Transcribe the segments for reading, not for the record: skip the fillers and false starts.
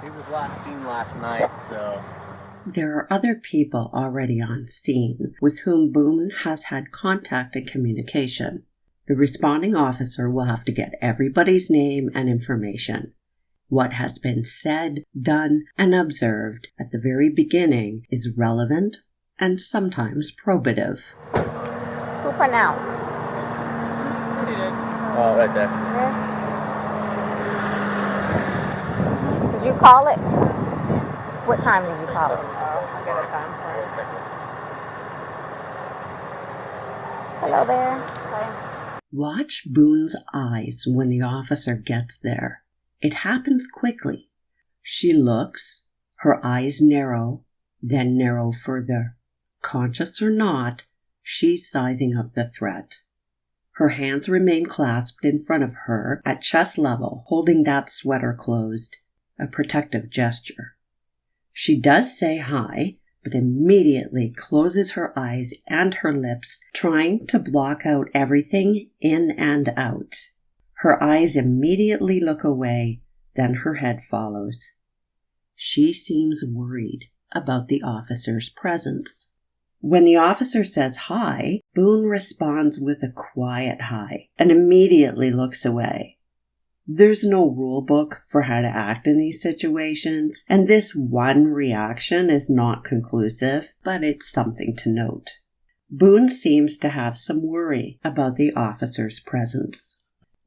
He was last seen last night, so... There are other people already on scene with whom Boone has had contact and communication. The responding officer will have to get everybody's name and information. What has been said, done, and observed at the very beginning is relevant and sometimes probative. Who pronounced? She did. Oh, right there. Did you call it? What time did you call it? I got a time for it. Hello there. Hi. Watch Boone's eyes when the officer gets there. It happens quickly. She looks, her eyes narrow, then narrow further. Conscious or not, she's sizing up the threat. Her hands remain clasped in front of her at chest level, holding that sweater closed, a protective gesture. She does say hi, but immediately closes her eyes and her lips, trying to block out everything in and out. Her eyes immediately look away, then her head follows. She seems worried about the officer's presence. When the officer says hi, Boone responds with a quiet hi and immediately looks away. There's no rule book for how to act in these situations, and this one reaction is not conclusive, but it's something to note. Boone seems to have some worry about the officer's presence.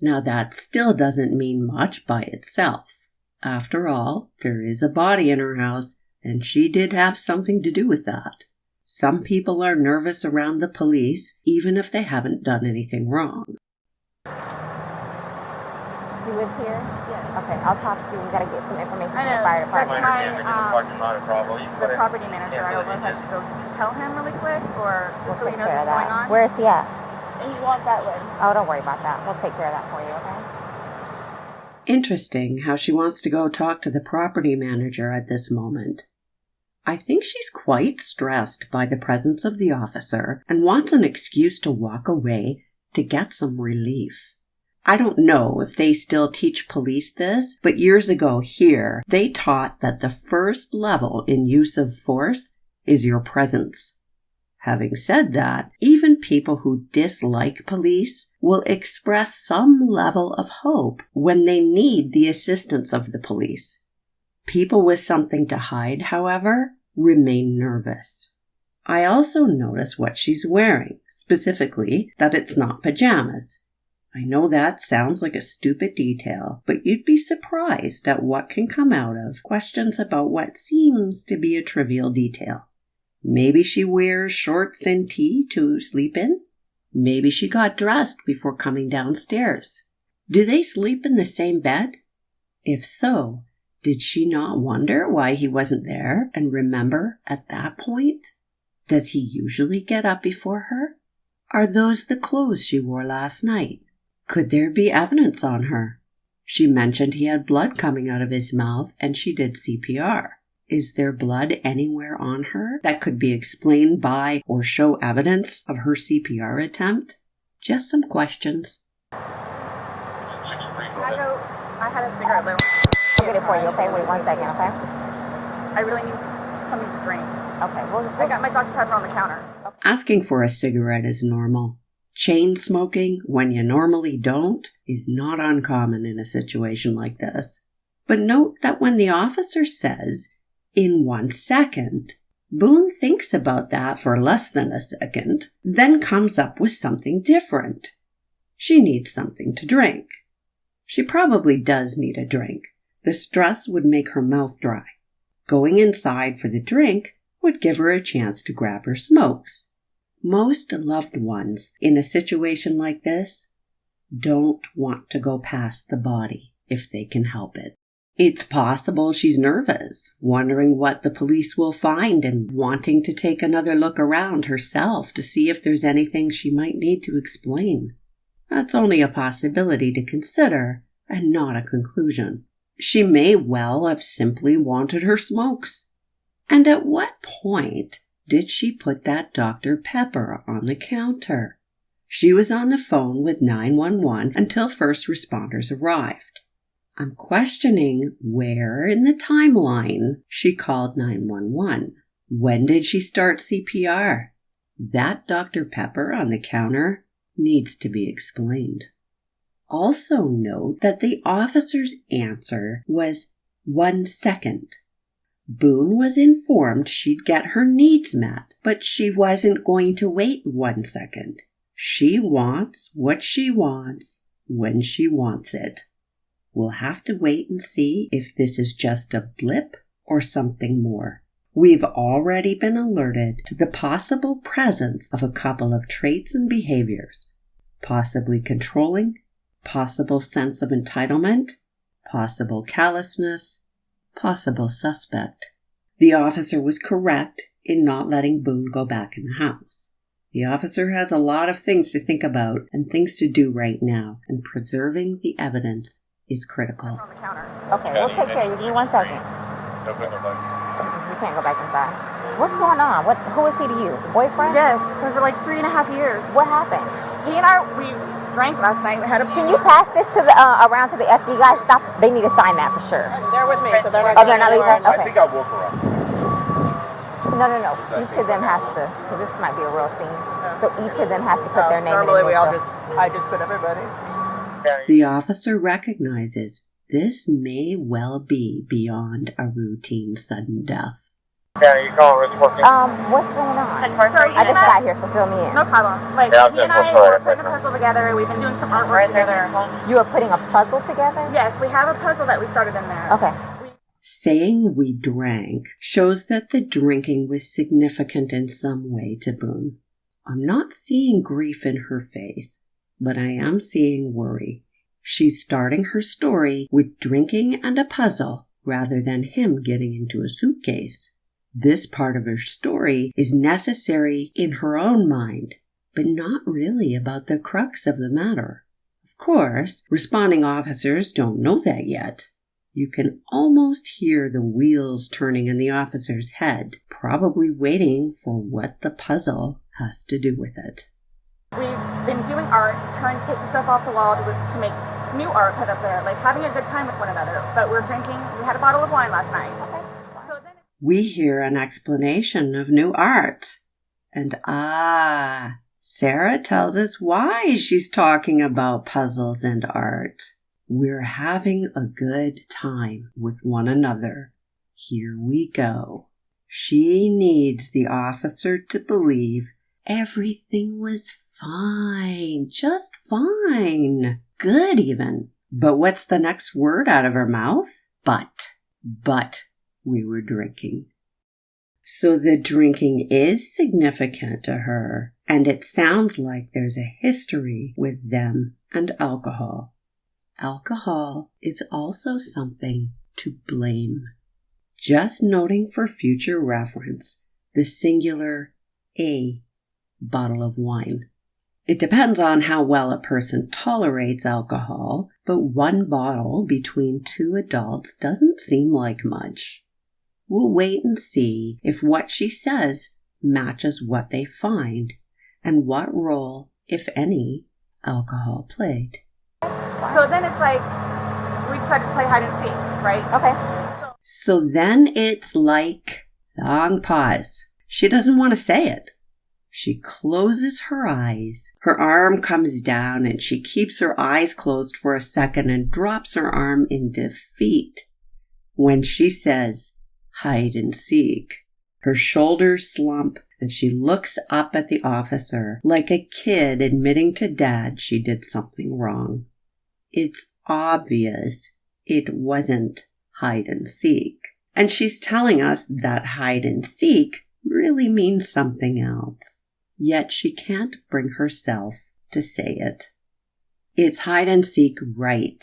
Now that still doesn't mean much by itself. After all, there is a body in her house, and she did have something to do with that. Some people are nervous around the police, even if they haven't done anything wrong. You live here? Yes. Okay, I'll talk to you. We gotta get some information I from the know. fire That's department. the property manager. I don't know if I should go tell him really quick or just so he knows what's going on. Where is he at? And you want that way. Oh, don't worry about that. We'll take care of that for you, okay? Interesting how she wants to go talk to the property manager at this moment. I think she's quite stressed by the presence of the officer and wants an excuse to walk away to get some relief. I don't know if they still teach police this, but years ago here, they taught that the first level in use of force is your presence. Having said that, even people who dislike police will express some level of hope when they need the assistance of the police. People with something to hide, however, remain nervous. I also notice what she's wearing, specifically that it's not pajamas. I know that sounds like a stupid detail, but you'd be surprised at what can come out of questions about what seems to be a trivial detail. Maybe she wears shorts and tee to sleep in. Maybe she got dressed before coming downstairs. Do they sleep in the same bed? If so, did she not wonder why he wasn't there and remember at that point? Does he usually get up before her? Are those the clothes she wore last night? Could there be evidence on her? She mentioned he had blood coming out of his mouth and she did CPR. Is there blood anywhere on her that could be explained by or show evidence of her CPR attempt? Just some questions. I had a cigarette, but I'll get it for you, okay? Wait 1 second, okay? I really need something to drink. Okay, I got my Dr. Pepper on the counter. Asking for a cigarette is normal. Chain smoking, when you normally don't, is not uncommon in a situation like this. But note that when the officer says, "in 1 second," Boone thinks about that for less than a second, then comes up with something different. She needs something to drink. She probably does need a drink. The stress would make her mouth dry. Going inside for the drink would give her a chance to grab her smokes. Most loved ones in a situation like this don't want to go past the body if they can help it. It's possible she's nervous, wondering what the police will find and wanting to take another look around herself to see if there's anything she might need to explain. That's only a possibility to consider and not a conclusion. She may well have simply wanted her smokes. And at what point did she put that Dr. Pepper on the counter? She was on the phone with 911 until first responders arrived. I'm questioning where in the timeline she called 911. When did she start CPR? That Dr. Pepper on the counter needs to be explained. Also note that the officer's answer was 1 second. Boone was informed she'd get her needs met, but she wasn't going to wait 1 second. She wants what she wants when she wants it. We'll have to wait and see if this is just a blip or something more. We've already been alerted to the possible presence of a couple of traits and behaviors. Possibly controlling, possible sense of entitlement, possible callousness, possible suspect. The officer was correct in not letting Boone go back in the house. The officer has a lot of things to think about and things to do right now, and preserving the evidence is critical. On the counter. Okay, we'll take care of you. Give me 1 second. You can't go back inside. What's going on? Who is he to you? Boyfriend? Yes, for like 3.5 years. What happened? He and I, we drank last night. We had a. Can you pass this to the around to the FD guys? Stop. They need to sign that for sure. They're with me, so they're not Oh, they're not leaving? anywhere. Okay. I think I'll walk around. No. Each of them has to, because this might be a real scene. So each of them has to put their name in. Normally I just put everybody. The officer recognizes this may well be beyond a routine sudden death. Yeah, you call it working. What's going on? So I just got here, so fill me in. No problem. Like, Yeah, he and I were putting a puzzle together. We've been doing some artwork together. You are putting a puzzle together? Yes, we have a puzzle that we started in there. Okay. Saying we drank shows that the drinking was significant in some way to Boone. I'm not seeing grief in her face, but I am seeing worry. She's starting her story with drinking and a puzzle rather than him getting into a suitcase. This part of her story is necessary in her own mind, but not really about the crux of the matter. Of course, responding officers don't know that yet. You can almost hear the wheels turning in the officer's head, probably waiting for what the puzzle has to do with it. We've been doing art, taking stuff off the wall to make new art put up there, like having a good time with one another. But we're drinking. We had a bottle of wine last night. Okay. So then We hear an explanation of new art. And Sarah tells us why she's talking about puzzles and art. We're having a good time with one another. Here we go. She needs the officer to believe everything was fine, just fine, good even. But what's the next word out of her mouth? But we were drinking. So the drinking is significant to her, and it sounds like there's a history with them and alcohol. Alcohol is also something to blame. Just noting for future reference, the singular a bottle of wine. It depends on how well a person tolerates alcohol, but one bottle between two adults doesn't seem like much. We'll wait and see if what she says matches what they find and what role, if any, alcohol played. So then it's like, we decided to play hide and seek, right? Okay. So then it's like, long pause. She doesn't want to say it. She closes her eyes. Her arm comes down and she keeps her eyes closed for a second and drops her arm in defeat. When she says, hide and seek, her shoulders slump and she looks up at the officer like a kid admitting to dad she did something wrong. It's obvious it wasn't hide and seek. And she's telling us that hide and seek really means something else. Yet she can't bring herself to say it. It's hide and seek right.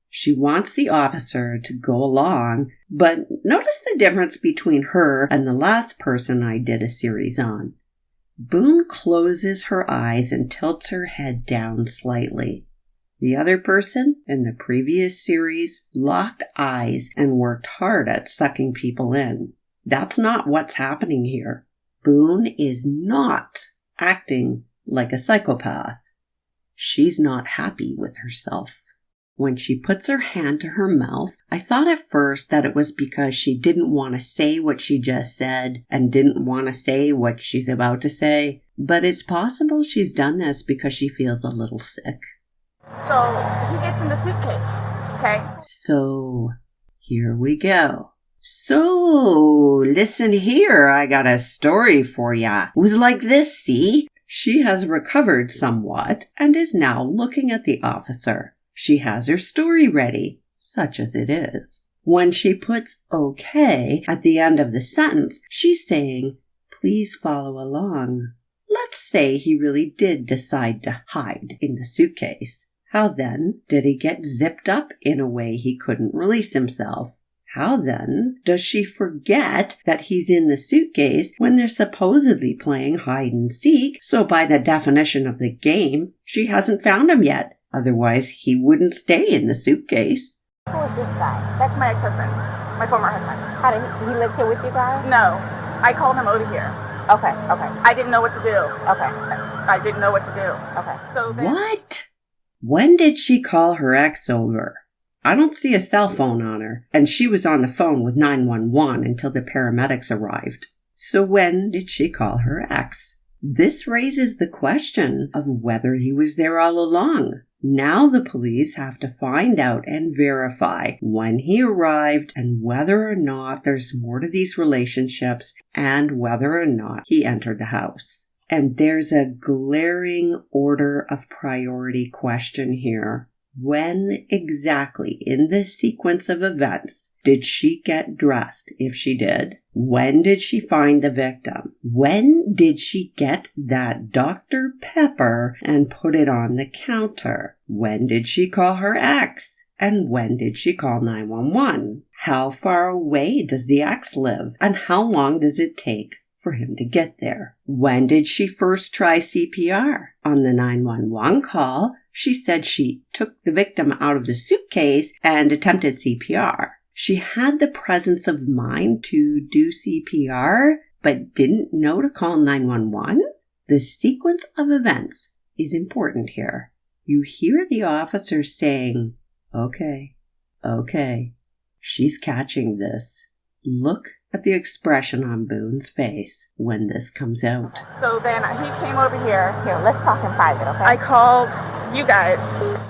She wants the officer to go along, but notice the difference between her and the last person I did a series on. Boone closes her eyes and tilts her head down slightly. The other person in the previous series locked eyes and worked hard at sucking people in. That's not what's happening here. Boone is not acting like a psychopath. She's not happy with herself. When she puts her hand to her mouth, I thought at first that it was because she didn't want to say what she just said and didn't want to say what she's about to say, but it's possible she's done this because she feels a little sick. So he gets in the suitcase, okay? So, here we go. So, listen here, I got a story for ya. It was like this, see? She has recovered somewhat and is now looking at the officer. She has her story ready, such as it is. When she puts okay at the end of the sentence, she's saying, please follow along. Let's say he really did decide to hide in the suitcase. How then did he get zipped up in a way he couldn't release himself? How then does she forget that he's in the suitcase when they're supposedly playing hide and seek, so by the definition of the game, she hasn't found him yet? Otherwise, he wouldn't stay in the suitcase. Who is this guy? That's my ex-husband, my former husband. How did he live here with you guys? No, I called him over here. Okay. I didn't know what to do. Okay. I didn't know what to do. Okay. So then, What? When did she call her ex over? I don't see a cell phone on her, and she was on the phone with 911 until the paramedics arrived. So when did she call her ex? This raises the question of whether he was there all along. Now the police have to find out and verify when he arrived and whether or not there's more to these relationships and whether or not he entered the house. And there's a glaring order of priority question here. When exactly in this sequence of events did she get dressed, if she did? When did she find the victim? When did she get that Dr. Pepper and put it on the counter? When did she call her ex? And when did she call 911? How far away does the ex live? And how long does it take for him to get there? When did she first try CPR? On the 911 call, she said she took the victim out of the suitcase and attempted CPR. She had the presence of mind to do CPR, but didn't know to call 911? The sequence of events is important here. You hear the officer saying, okay, she's catching this. Look at the expression on Boone's face when this comes out. So then he came over here. Here, let's talk in private, okay? I called you guys.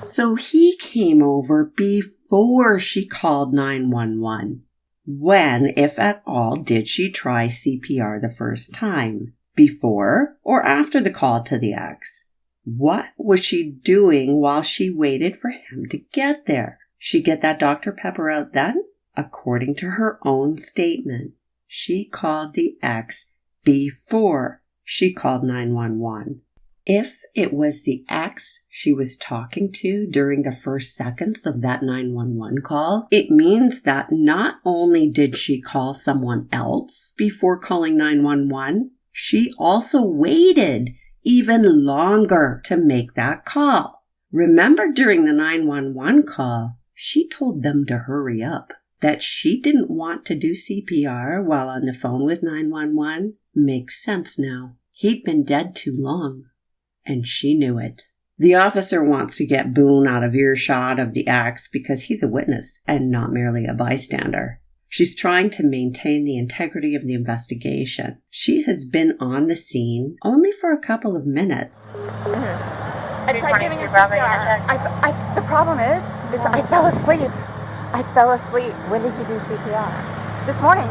So he came over before she called 911. When, if at all, did she try CPR the first time? Before or after the call to the ex? What was she doing while she waited for him to get there? She get that Dr. Pepper out then? According to her own statement, she called the ex before she called 911. If it was the ex she was talking to during the first seconds of that 911 call, it means that not only did she call someone else before calling 911, she also waited even longer to make that call. Remember, during the 911 call, she told them to hurry up. That she didn't want to do CPR while on the phone with 911 makes sense now. He'd been dead too long, and she knew it. The officer wants to get Boone out of earshot of the ex because he's a witness and not merely a bystander. She's trying to maintain the integrity of the investigation. She has been on the scene only for a couple of minutes. I tried giving her CPR. The problem is I fell asleep. When did you do CPR? This morning.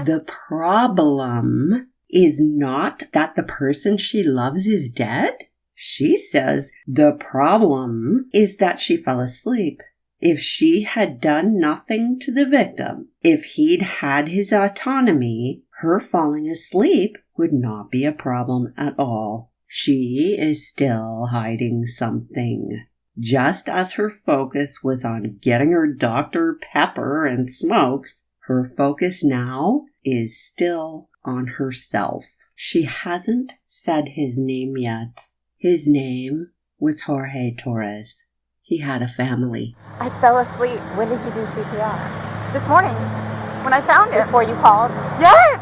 The problem is not that the person she loves is dead. She says the problem is that she fell asleep. If she had done nothing to the victim, if he'd had his autonomy, her falling asleep would not be a problem at all. She is still hiding something. Just as her focus was on getting her Dr. Pepper and smokes, her focus now is still on herself. She hasn't said his name yet. His name was Jorge Torres. He had a family. I fell asleep. When did you do CPR? This morning, when I found him. Before you called? Yes!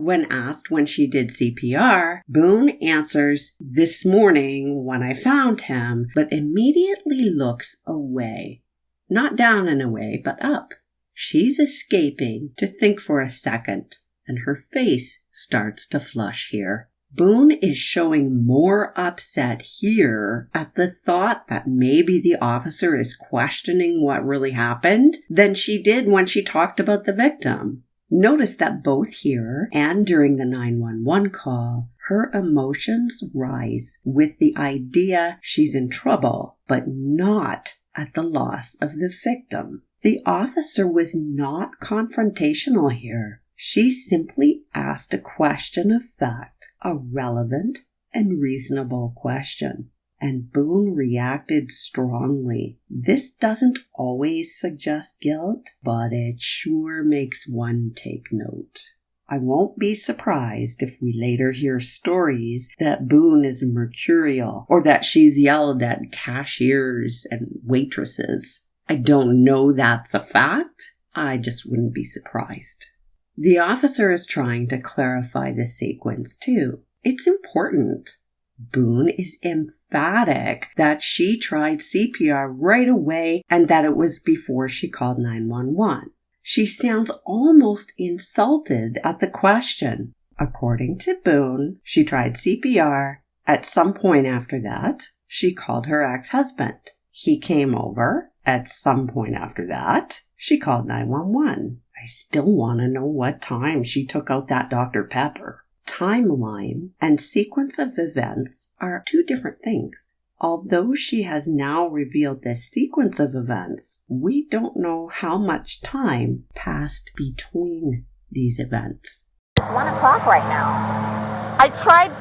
When asked when she did CPR, Boone answers, "This morning when I found him," but immediately looks away. Not down and away, but up. She's escaping to think for a second, and her face starts to flush here. Boone is showing more upset here at the thought that maybe the officer is questioning what really happened than she did when she talked about the victim. Notice that both here and during the 911 call, her emotions rise with the idea she's in trouble, but not at the loss of the victim. The officer was not confrontational here. She simply asked a question of fact, a relevant and reasonable question. And Boone reacted strongly. This doesn't always suggest guilt, but it sure makes one take note. I won't be surprised if we later hear stories that Boone is mercurial or that she's yelled at cashiers and waitresses. I don't know that's a fact. I just wouldn't be surprised. The officer is trying to clarify the sequence too. It's important. Boone is emphatic that she tried CPR right away and that it was before she called 911. She sounds almost insulted at the question. According to Boone, she tried CPR. At some point after that, she called her ex-husband. He came over. At some point after that, she called 911. I still want to know what time she took out that Dr. Pepper. Timeline and sequence of events are two different things. Although she has now revealed the sequence of events, we don't know how much time passed between these events. It's 1 o'clock right now. I tried.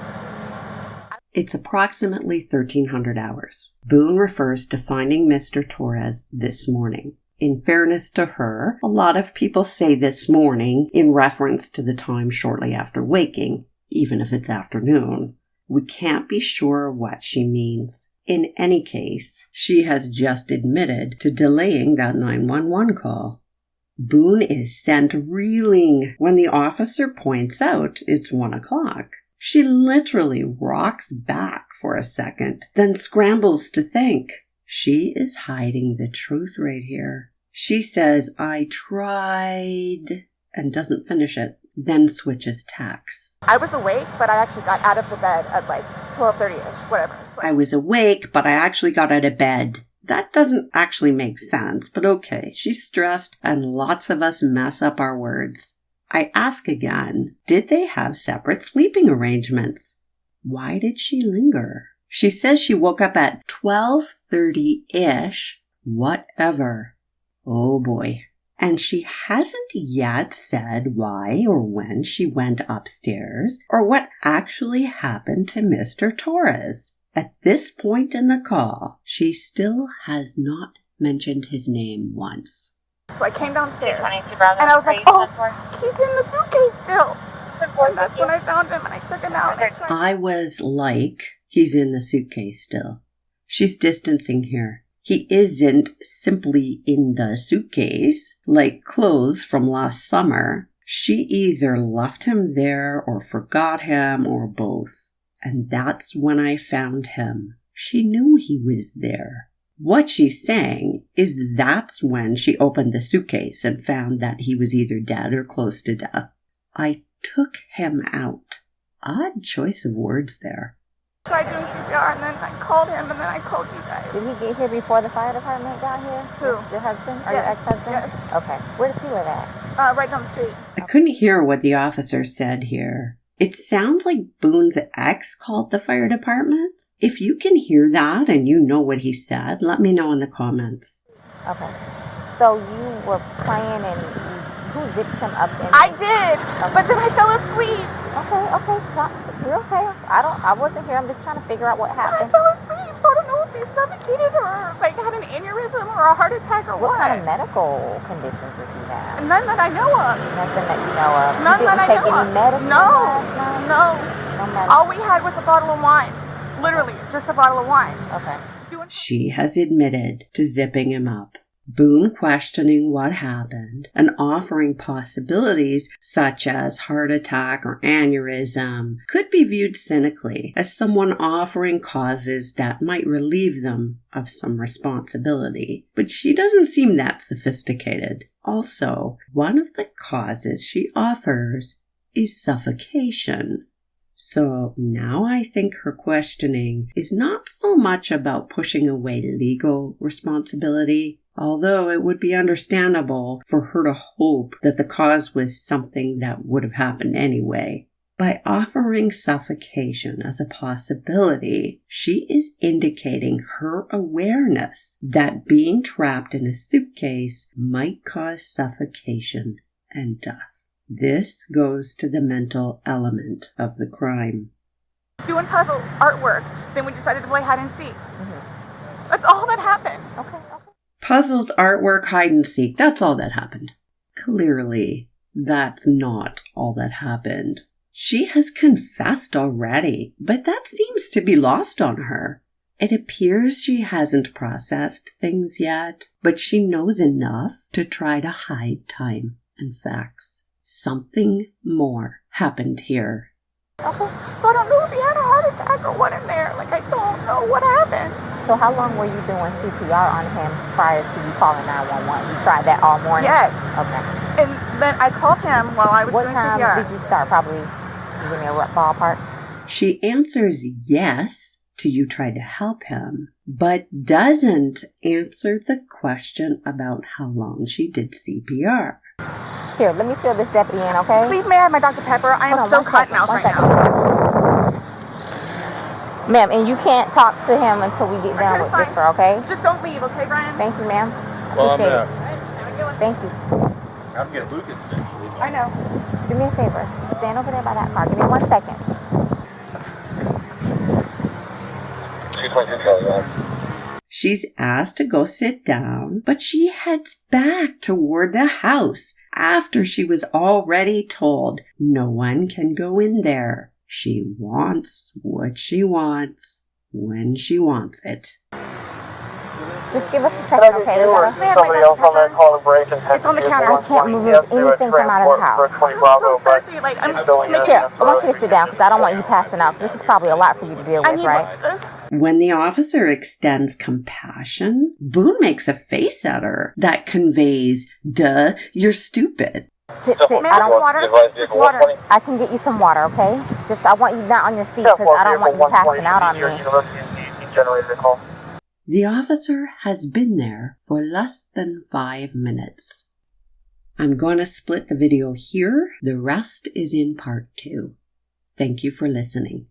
It's approximately 1300 hours. Boone refers to finding Mr. Torres this morning. In fairness to her, a lot of people say this morning in reference to the time shortly after waking, even if it's afternoon. We can't be sure what she means. In any case, she has just admitted to delaying that 911 call. Boone is sent reeling when the officer points out it's 1 o'clock. She literally rocks back for a second, then scrambles to think. She is hiding the truth right here. She says, "I tried," and doesn't finish it, then switches tacks. I was awake, but I actually got out of the bed at like 12:30ish, whatever. I was awake, but I actually got out of bed. That doesn't actually make sense, but okay. She's stressed, and lots of us mess up our words. I ask again, did they have separate sleeping arrangements? Why did she linger? She says she woke up at 12:30-ish. Whatever. Oh boy. And she hasn't yet said why or when she went upstairs or what actually happened to Mr. Torres. At this point in the call, she still has not mentioned his name once. So I came downstairs and I was like, oh, he's in the suitcase still. And that's when I found him and I took him out. I was like, he's in the suitcase still. She's distancing here. He isn't simply in the suitcase, like clothes from last summer. She either left him there or forgot him or both. And that's when I found him. She knew he was there. What she's saying is that's when she opened the suitcase and found that he was either dead or close to death. I took him out. Odd choice of words there. I tried doing CPR and then I called him and then I called you guys. Did he get here before the fire department got here? Who? Your husband? Or Yes. your ex-husband? Yes. Okay. Where does he live at? Right down the street. I couldn't hear what the officer said here. It sounds like Boone's ex called the fire department. If you can hear that and you know what he said, let me know in the comments. Okay. So you were playing and who zipped him up in? I did, but then I fell asleep. Okay. You're okay. I wasn't here. I'm just trying to figure out what I happened. fell asleep, so I don't know if he suffocated or like had an aneurysm or a heart attack or what. What kind of medical conditions does he have? None that I know of. Nothing that you know of. None You that I didn't take know any of. medicine No. last night? No. No medicine. All we had was a bottle of wine. Literally, just a bottle of wine. Okay. She has admitted to zipping him up. Boone questioning what happened and offering possibilities such as heart attack or aneurysm could be viewed cynically as someone offering causes that might relieve them of some responsibility. But she doesn't seem that sophisticated. Also, one of the causes she offers is suffocation. So now I think her questioning is not so much about pushing away legal responsibility, although it would be understandable for her to hope that the cause was something that would have happened anyway. By offering suffocation as a possibility, she is indicating her awareness that being trapped in a suitcase might cause suffocation and death. This goes to the mental element of the crime. Doing puzzle artwork, then we decided to play hide and seek. That's all that happened. Okay. Puzzles, artwork, hide and seek, that's all that happened. Clearly, that's not all that happened. She has confessed already, but that seems to be lost on her. It appears she hasn't processed things yet, but she knows enough to try to hide time and facts. Something more happened here. Okay. So I don't know if he had a heart attack or what in there. Like, I don't know what happened. So how long were you doing CPR on him prior to you calling 911? You tried that all morning? Yes. Okay. And then I called him while I was doing CPR. What time did you start? Probably, give me a rough ballpark. She answers yes to you try to help him, but doesn't answer the question about how long she did CPR. Here, let me fill this deputy in, okay? Please, may I have my Dr. Pepper? I am so cotton mouth right now. Ma'am, and you can't talk to him until we get done with this, okay? Just don't leave, okay, Brian? Thank you, ma'am. Well, I'm Appreciate out. it. Thank you. I'm getting Lucas eventually. I know. Do me a favor. Stand over there by that car. Give me 1 second. She's asked to go sit down, but she heads back toward the house after she was already told no one can go in there. She wants what she wants when she wants it. Just give us a second, okay? Somebody else on that call and break and It's on the counter. I can't move anything from out of the house. Here, I want you to sit down because I don't want you passing out. This is probably a lot for you to deal with, right? When the officer extends compassion, Boone makes a face at her that conveys, duh, you're stupid. Sit. I don't water. Just water. I can get you some water, okay? Just I want you not on your feet because I don't want you passing out on me. The officer has been there for less than 5 minutes. I'm going to split the video here. The rest is in part 2. Thank you for listening.